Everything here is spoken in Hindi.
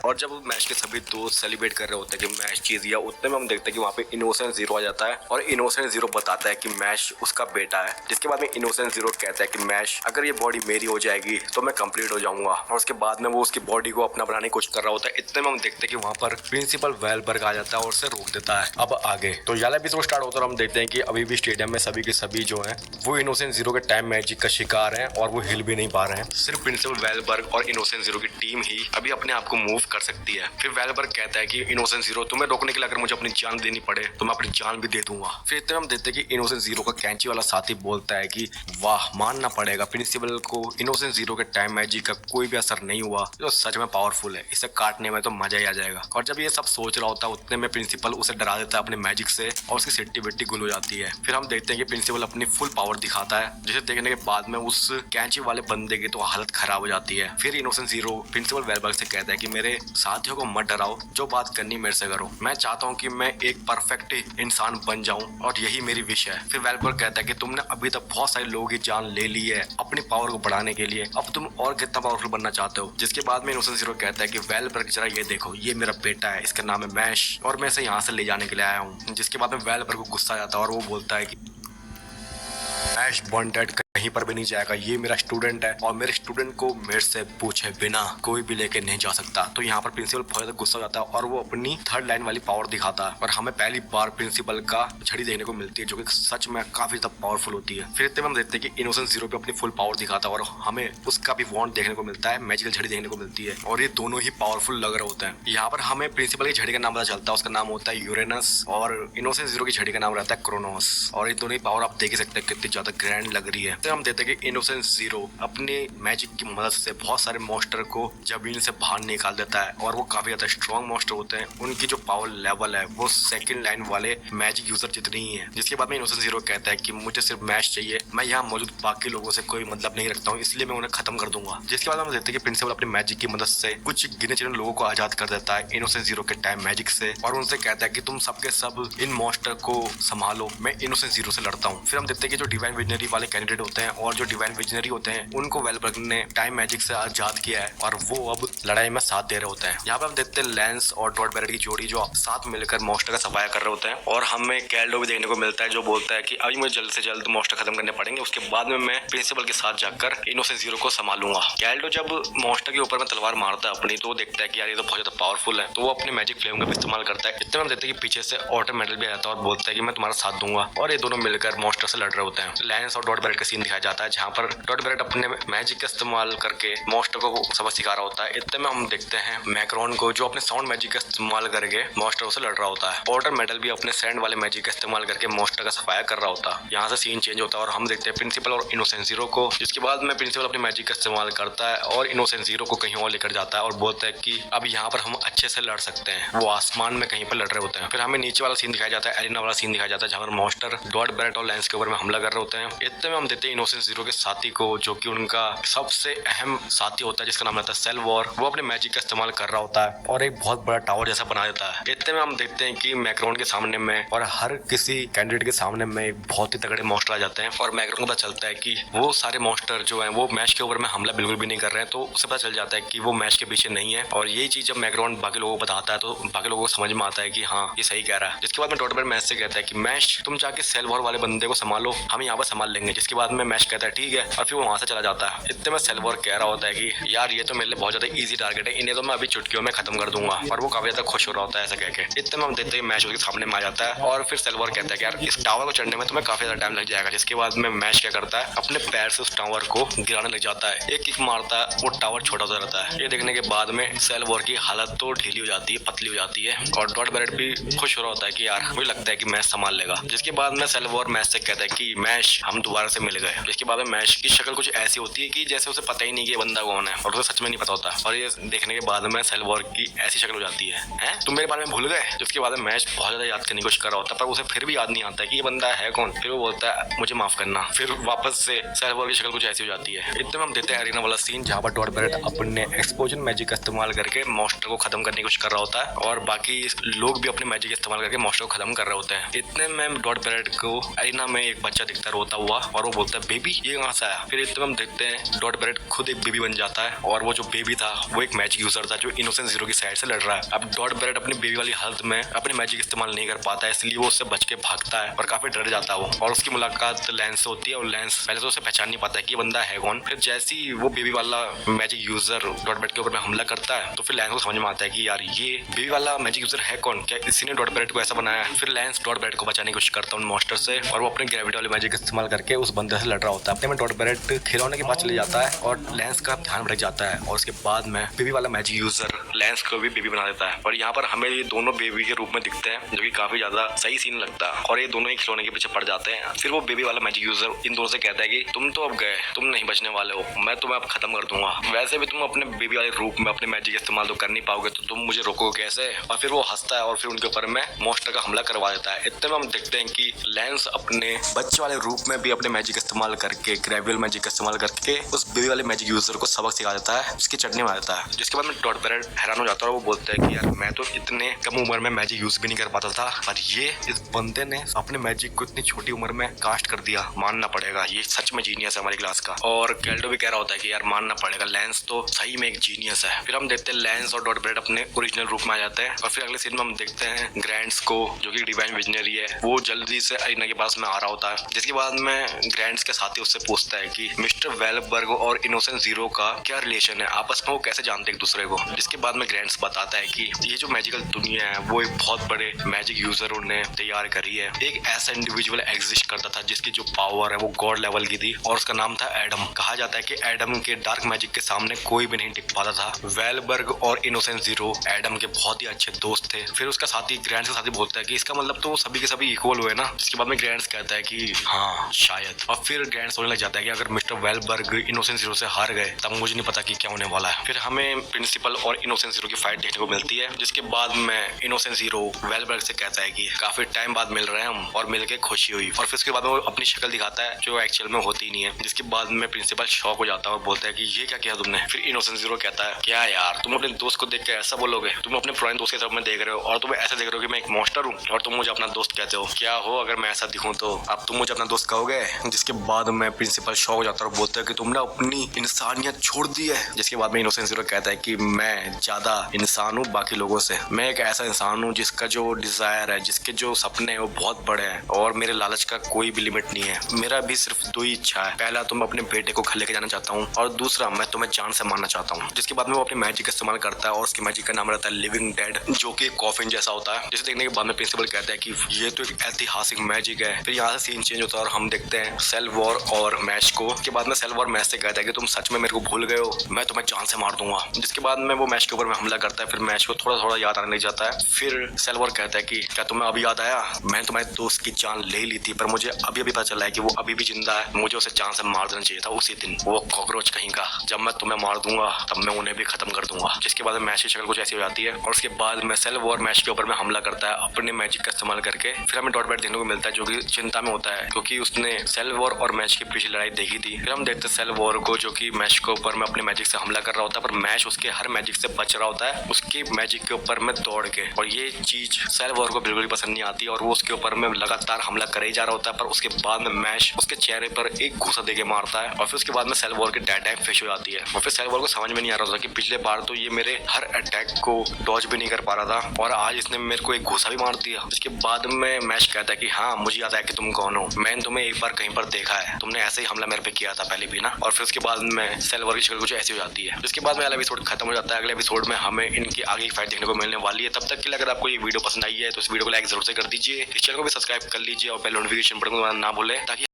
और जब मैच के सभी दोस्त सेलिब्रेट कर रहे होते हैं कि मैच जीत गया, उतने में हम देखते हैं कि वहाँ पे इनोसेंट जीरो आ जाता है और इनोसेंट जीरो बताता है कि मैच उसका बेटा है। जिसके बाद में इनोसेंट जीरो कहता है कि मैच अगर ये बॉडी मेरी हो जाएगी तो मैं कंप्लीट हो जाऊंगा, और उसके बाद में वो उसकी बॉडी को अपना बनाने की कोशिश कर रहा होता है। इतने में हम देखते हैं कि वहाँ पर प्रिंसिपल वेलबर्ग आ जाता है और उसे रोक देता है। अब आगे तो याला एपिसोड स्टार्ट होता है और हम देखते हैं कि अभी भी स्टेडियम में सभी के सभी जो हैं वो इनोसेंट जीरो के टाइम मैजिक का शिकार हैं और वो हिल भी नहीं पा रहे हैं। सिर्फ प्रिंसिपल वेलबर्ग और इनोसेंट जीरो की टीम ही अभी अपने आप को मूव कर सकती है। फिर वेलबर्ग कहता है कि इनोसेंट जीरो, तुम्हें रोकने के लिए अगर मुझे अपनी जान देनी पड़े तो मैं अपनी जान भी दे दूंगा। फिर इतने में हम देखते हैं कि इनोसेंट जीरो का कैंची वाला साथी बोलता है कि वाह, मानना पड़ेगा प्रिंसिपल को इनोसेंट जीरो के टाइम मैजिक का कोई भी असर नहीं हुआ, जो सच में पावरफुल है, इसे काटने में तो मजा ही आ जाएगा। और जब ये सब सोच रहा होता है उतने में प्रिंसिपल उसे डरा देता है अपने मैजिक से और उसकी सिट्टी बिट्टी गुल हो जाती है। फिर हम देखते हैं कि प्रिंसिपल अपनी फुल पावर दिखाता है, जिसे देखने के बाद में उस कैंची वाले बंदे की तो हालत खराब हो जाती है। फिर इनोसेंट जीरो प्रिंसिपल वेलबर्ग से कहता है कि मेरे साथियों को मत डराओ, जो बात करनी मेरे से करो, मैं चाहता हूँ कि मैं एक परफेक्ट इंसान बन जाऊं और यही मेरी विश है। फिर वेलबर्ग कहता है कि तुमने अभी तक बहुत सारे लोगों की जान ले ली है अपनी पावर को बढ़ाने के लिए, अब तुम और कितना पावरफुल बनना चाहते हो। जिसके बाद में इनोसेंट जीरो कहता है कि वेलबर्ग जरा ये देखो, ये मेरा बेटा है, इसका नाम है मैश और मैं इसे यहाँ से ले जाने के लिए आया हूँ। जिसके बाद में वेलबर्ग को गुस्सा आ जाता है और वो बोलता है कि मैश बॉन्डेड कहीं पर भी नहीं जाएगा, ये मेरा स्टूडेंट है और मेरे स्टूडेंट को मेरे से पूछे बिना कोई भी लेके नहीं जा सकता। तो यहाँ पर प्रिंसिपल बहुत ज्यादा गुस्सा हो जाता है और वो अपनी थर्ड लाइन वाली पावर दिखाता है और हमें पहली बार प्रिंसिपल का छड़ी देखने को मिलती है, जो कि सच में काफी ज्यादा पावरफुल होती है। फिर इतने में हम देखते हैं कि इनोसेंट जीरो पे अपनी फुल पावर दिखाता है और हमें उसका भी वॉन्ड देखने को मिलता है, मैजिकल छड़ी देखने को मिलती है और ये दोनों ही पावरफुल लग रहे होते हैं। यहाँ पर हमें प्रिंसिपल की छड़ी का नाम पता चलता है, उसका नाम होता है यूरेनस और इनोसेंट जीरो की छड़ी का नाम रहता है क्रोनोस। और ये दोनों ही पावर आप देख ही सकते हैं कितनी ज्यादा ग्रैंड लग रही है। तो हम देखते हैं कि इनोसेंट जीरो अपने मैजिक की मदद से बहुत सारे मॉन्स्टर को जमीन से बाहर निकाल देता है और वो काफी ज्यादा स्ट्रॉन्ग मॉन्स्टर होते हैं। उनकी जो पावर लेवल है वो सेकंड लाइन वाले मैजिक यूजर जितनी ही है। जिसके बाद में इनोसेंट जीरो कहता है कि मुझे सिर्फ मैच चाहिए, मैं यहाँ मौजूद बाकी लोगों से कोई मतलब नहीं रखता हूँ, इसलिए मैं उन्हें खत्म कर दूंगा। जिसके बाद हम देखते हैं कि प्रिंसिपल अपनी मैजिक की मदद से कुछ गिने चुने लोगों को आजाद कर देता है इनोसेंट जीरो के टाइम मैजिक से और उनसे कहता है कि तुम सबके सब इन मॉन्स्टर को संभालो, मैं इनोसेंट जीरो से लड़ता हूँ। फिर हम देखते हैं कि जो डिवाइन विजनरी वाले कैंडिडेट होते हैं और जो डिवाइन विजनरी होते हैं उनको वेलबर्ग ने टाइम मैजिक से आजाद किया है और वो अब लड़ाई में साथ दे रहे होते हैं। यहाँ पे हम देखते हैं लैंस और डॉट बैरेट की जोड़ी जो साथ मिलकर मॉन्स्टर का सफाया कर रहे होते हैं और हमें कैल्डो भी देखने को मिलता है जो बोलता है कि अभी मुझे जल्द से जल्द मॉन्स्टर खत्म करने पड़ेंगे, उसके बाद में मैं प्रिंसिपल के साथ जाकर इनोसेंट जीरो को संभालूंगा। कैल्डो जब मॉन्स्टर के ऊपर में तलवार मारता है अपनी, तो देखता है कि यार ये तो बहुत ज्यादा पावरफुल है, तो वो अपने मैजिक फ्लेम का इस्तेमाल करता है। इतने में हम देखते हैं कि पीछे से ऑटो मेडल भी आ जाता है और बोलता है कि मैं तुम्हारा साथ दूंगा और ये दोनों मिलकर मॉन्स्टर से लड़ रहे होते हैं। लैंस और डॉट बैरेट का सीन दिखाया जाता है जहाँ पर डॉट बैरेट अपने मैजिक का इस्तेमाल करके मॉन्स्टर को सबक सिखा रहा होता है। इतने में हम देखते हैं मैक्रोन को जो अपने साउंड मैजिक का इस्तेमाल करके मॉन्स्टर से लड़ रहा होता है। ऑर्डर मेडल भी अपने सैंड वाले मैजिक का इस्तेमाल करके मॉन्स्टर का सफाया कर रहा होता है। यहाँ से सीन चेंज होता है और हम देखते हैं प्रिंसिपल और इनोसेंट जीरो को, जिसके बाद में प्रिंसिपल अपने मैजिक का इस्तेमाल करता है और इनोसेंट जीरो को कहीं और लेकर जाता है और बोलता है कि अब यहाँ पर हम अच्छे से लड़ सकते हैं। वो आसमान में कहीं पर लड़ रहे होते हैं। फिर हमें नीचे वाला सीन दिखाया जाता है, एरिना वाला सीन दिखाया जाता है जहाँ पर मॉन्स्टर डॉट बैरेट और लैंस के ऊपर में हमला कर रहे होते हैं। इतने में हम देखते हैं इनोसेंट जीरो के साथी को, जो कि उनका सबसे अहम साथी होता है जिसका नाम रहता है सेल्वॉर, वो अपने मैजिक का इस्तेमाल कर रहा होता है और एक बहुत बड़ा टावर जैसा बना देता है। इतने में हम देखते हैं कि मैक्रोन के सामने में और हर किसी कैंडिडेट के सामने में बहुत ही तगड़े मॉन्स्टर आ जाते हैं और मैक्रोन को पता चलता है कि वो सारे मॉन्स्टर जो हैं वो मैच के ऊपर में हमला बिल्कुल भी नहीं कर रहे हैं। तो उसे पता चल जाता है कि वो मैच के पीछे नहीं है और यही चीज जब मैक्रोन बाकी लोगों को बताता है तो बाकी लोगों को समझ में आता है कि हाँ ये सही कह रहा है। जिसके बाद में डॉट बैरेट मैच से कहता है कि मैच तुम जाके सेल्वॉर वाले बंदे को संभालो, हम यहाँ पर संभाल लेंगे। जिसके बाद में मैच कहता है ठीक है और फिर वो वहां से चला जाता है। इतने में सेल्वॉर कह रहा होता है कि यार ये तो मेरे लिए बहुत ज्यादा इजी टारगेट है, इन्हें तो मैं अभी चुटकियों में खत्म कर दूंगा और वो काफी ज्यादा खुश हो रहा होता है ऐसा कहके। इतने में हम देखते हैं मैच उसके सामने में आ जाता है और फिर सेल्वॉर कहता है कि यार इस टावर को चढ़ने में तुम्हें काफी ज्यादा टाइम लग जाएगा। जिसके बाद में मैच क्या करता है, अपने पैर से उस टावर को गिराने लग जाता है, एक किक मारता है, वो टावर छोटा होता रहता है। ये देखने के बाद में सेल्वॉर की हालत तो ढीली हो जाती है, पतली हो जाती है और डॉट बैरेट भी खुश हो रहा होता है कि यार मुझे लगता है कि मैच संभाल लेगा। जिसके बाद में सेल्वॉर मैच से कहता है कि मैच हम दोबारा से मिल गए। जिसके बाद में मैच की शक्ल कुछ ऐसी होती है कि जैसे उसे पता ही नहीं कि ये बंदा कौन है और उसे सच में नहीं पता होता और ये देखने के बाद में सेल्वॉर की ऐसी शक्ल हो जाती है तुम मेरे बारे में भूल गए। जिसके बाद में मैच बहुत ज्यादा याद करने की कोशिश कर रहा होता है पर उसे फिर भी याद नहीं आता है कि ये बंदा है कौन। फिर वो बोलता है मुझे माफ करना, फिर वापस से सेल्वॉर की शक्ल कुछ ऐसी हो जाती है। इतने में हम देखते हैं एरिना वाला सीन जहाँ पर डॉट बैरेट अपने एक्सप्लोजन मैजिक का इस्तेमाल करके मॉन्स्टर को खत्म करने की कोशिश कर रहा होता है और बाकी लोग भी अपने मैजिक इस्तेमाल करके मॉन्स्टर को खत्म कर रहे होते हैं। इतने में डॉट बैरेट को एरिना में एक बच्चा दिखता रोता हुआ और वो बोलता है बेबी ये कहाँ से आया। फिर इतने हम देखते हैं डॉट बैरेट खुद एक बेबी बन जाता है और वो जो बेबी था वो एक मैजिक यूजर था जो इनोसेंट जीरो की साइड से लड़ रहा है। अब डॉट बैरेट अपनी बेबी वाली हालत में अपनी मैजिक इस्तेमाल नहीं कर पाता है, इसलिए वो उससे बच के भागता है और काफी डर जाता है वो। और उसकी मुलाकात लेंस से होती है और लेंस पहले तो उसे पहचान नहीं पाता है कि ये बंदा है कौन। फिर जैसे ही वो बेबी वाला मैजिक यूजर डॉट बैरेट के ऊपर में हमला करता है तो फिर लेंस को समझ में आता है कि यार ये बेबी वाला मैजिक यूजर है कौन, क्या इसी ने डॉट बैरेट को ऐसा बनाया है। फिर लेंस डॉट बैरेट को बचाने की कोशिश करता है उन मॉन्स्टर से और वो अपने ग्रेविटी वाले मैजिक इस्तेमाल करके उस बंदे से लड़ रहा होता है। अपने में डॉट बैरेट खिलौने के पास चले जाता है और लेंस का ध्यान भटक जाता है और उसके बाद में बेबी वाला मैजिक यूजर लेंस को भी बेबी बना देता है। और यहाँ पर हमें ये दोनों बेबी के रूप में दिखते हैं जो कि काफी ज्यादा सही सीन लगता है और ये दोनों ही खिलौने के पीछे पड़ जाते हैं। फिर वो बेबी वाला मैजिक यूजर इन दोनों से कहता है कि तुम तो अब गए, तुम नहीं बचने वाले हो, मैं तुम्हें अब खत्म कर दूंगा। वैसे भी तुम अपने बेबी वाले रूप में अपने मैजिक इस्तेमाल तो कर नहीं पाओगे तो तुम मुझे रोकोगे कैसे। और फिर वो हंसता है और फिर उनके ऊपर में मॉन्स्टर का हमला करवा देता है। इतने में हम देखते हैं कि लेंस अपने बच्चे वाले रूप में भी अपने मैजिक इस्तेमाल करके ग्रेवियल मैजिक का इस्तेमाल करके उस बेबी वाले मैजिक यूजर को सबक सिखा देता है, उसकी चटनी मार देता है। जिसके बाद में डॉट बैरेट हैरान हो जाता है और वो बोलता है कि यार मैं तो इतने कम उम्र में मैजिक यूज भी नहीं कर पाता था पर ये इस बंदे ने अपने मैजिक को इतनी छोटी उम्र में कास्ट कर दिया, मानना पड़ेगा ये सच में जीनियस है हमारी क्लास का। और कैल्डो भी कह रहा होता है कि यार मानना पड़ेगा लेंस तो सही में एक जीनियस है। फिर हम देखते हैं लेंस और डॉट बैरेट अपने ओरिजिनल रूप में आ जाते हैं और फिर अगले सीन में हम देखते हैं ग्रैंड्स को जो कि डिवाइन विजनरी है वो जल्दी से अरीना के पास में आ रहा होता है। जिसके बाद में ग्रैंड्स के साथी उससे पूछता है कि मिस्टर वेलबर्ग और इनोसेंट जीरो का क्या रिलेशन है, आपस में वो कैसे जानते हैं एक दूसरे को। जिसके बाद में ग्रैंड्स बताता है कि ये जो मैजिकल दुनिया है वो एक बहुत बड़े मैजिक यूजरों ने तैयार करी है। एक ऐसा इंडिविजुअल एग्जिस्ट करता था जिसकी जो पावर है वो गॉड लेवल की थी और उसका नाम था एडम। कहा जाता है कि एडम के डार्क मैजिक के सामने कोई भी नहीं टिक पाता था। वेलबर्ग और इनोसेंट जीरो एडम के बहुत ही अच्छे दोस्त थे। फिर उसका साथी ग्रैंड्स का साथी बोलता है कि इसका मतलब तो सभी के सभी इक्वल हुए ना। जिसके बाद में ग्रैंड्स कहता है कि हाँ शायद। और फिर ग्रैंड्स सोचने लग जाता है कि अगर मिस्टर वेलबर्ग इनोसेंट जीरो से हार गए तब मुझे नहीं पता कि क्या होने वाला है। फिर हमें प्रिंसिपल और इनोसेंट जीरो की फाइट देखने को मिलती है। जिसके बाद में इनोसेंट जीरो वेलबर्ग से कहता है कि काफी टाइम बाद मिल रहे हैं हम और मिलके खुशी हुई। और फिर उसके बाद में वो अपनी शक्ल दिखाता है जो एक्चुअल में होती नहीं है। जिसके बाद में प्रिंसिपल शॉक हो जाता है और बोलता है कि ये क्या किया तुमने। फिर इनोसेंट जीरो कहता है क्या यार तुम अपने दोस्त को देख के ऐसा बोलोगे, तुम अपने पुराने दोस्त के तरफ में देख रहे हो और तुम ऐसा देख रहे हो कि मैं एक मॉन्स्टर हूँ और तुम मुझे अपना दोस्त कहते हो। क्या हो अगर मैं ऐसा दिखूं तो अब तुम मुझे अपना दोस्त कहोगे। जिसके बाद में प्रिंसिपल शॉक हो जाता है और बोलता है कि तुमने अपनी इंसानियत छोड़ दी है। जिसके बाद में इनोसेंट जीरो कहता है कि मैं ज्यादा इंसान हूँ बाकी लोगों से, मैं एक ऐसा इंसान हूँ जिसका जो डिजायर है, जिसके जो सपने हैं वो बहुत बड़े हैं और मेरे लालच का कोई भी लिमिट नहीं है। मेरा भी सिर्फ दो ही इच्छा है, पहला तो मैं अपने बेटे को घर लेके जाना चाहता हूँ और दूसरा मैं तुम्हें जान से मारना चाहता हूँ। जिसके बाद में वो अपने मैजिक का इस्तेमाल करता है और उसके मैजिक का नाम रहता है लिविंग डेड जो कि कॉफिन जैसा होता है। जिसे देखने के बाद में प्रिंसिपल कहता है कि ये तो एक ऐतिहासिक मैजिक है। फिर यहाँ से सीन चेंज होता है और हम देखते हैं सेल्वॉर और मैश को। के बाद में सेल्वॉर मैश से कहता है कि तुम सच में मेरे को भूल गए हो, मैं तुम्हें जान से मार दूंगा। जिसके बाद में वो मैश के ऊपर में हमला करता है। फिर मैश को थोड़ा थोड़ा याद आने लग जाता है। फिर सेल्वॉर कहता है कि क्या तुम्हें अभी याद आया, मैंने तुम्हारे दोस्त की जान ले ली थी पर मुझे अभी अभी पता चला है कि वो अभी भी जिंदा है, मुझे उसे जान से मार देना चाहिए था उसी दिन। वो कॉकरोच कहीं का, जब मैं तुम्हें मार दूंगा तब मैं उन्हें भी खत्म कर दूंगा। जिसके बाद मैश की शक्ल कुछ ऐसी हो जाती है और उसके बाद में सेल्वॉर मैश के ऊपर में हमला करता है अपने मैजिक का इस्तेमाल करके। फिर हमें डॉट बैरेट देखने को मिलता है जो कि चिंता में होता है क्योंकि उसने सेल्वॉर और मैश की पिछली लड़ाई देखी थी। फिर हम देखते हैं सेल्वॉर को जो कि मैश के ऊपर में अपने मैजिक से हमला कर रहा होता है पर मैश उसके हर मैजिक से बच रहा होता है उसके मैजिक के ऊपर में दौड़ के। और ये चीज सेल्वॉर को बिल्कुल पसंद नहीं आती और वो उसके ऊपर में लगातार हमला करे ही जा रहा होता है। पर उसके बाद में मैश उसके चेहरे पर एक घूसा देके मारता है और फिर उसके बाद में सेल्वॉर की डेड टाइम फिश हो जाती है। और फिर सेल्वॉर को समझ में नहीं आ रहा था कि पिछले बार तो ये मेरे हर अटैक को डॉज भी नहीं कर पा रहा था और आज इसने मेरे को एक घूसा भी मार दिया। इसके बाद में मैश कहता है कि हाँ मुझे याद है कि तुम कौन हो, मैंने तुम्हें एक बार कहीं पर देखा है, तुमने ऐसे ही हमला मेरे पे किया था पहले भी ना। और फिर उसके बाद में सेल्वॉर की शक्ल कुछ ऐसी हो जाती है। जिसके बाद में अगला एपिसोड खत्म हो जाता है। अगले एपिसोड में हमें इनकी आगे की फाइट देखने को मिलने वाली है। तब तक के लिए अगर आपको ये वीडियो पसंद आई है तो इस वीडियो को लाइक जरूर से कर दीजिए, इस चैनल को भी सब्सक्राइब कर लीजिए और बेल नोटिफिकेशन बटन को ना भूलें ताकि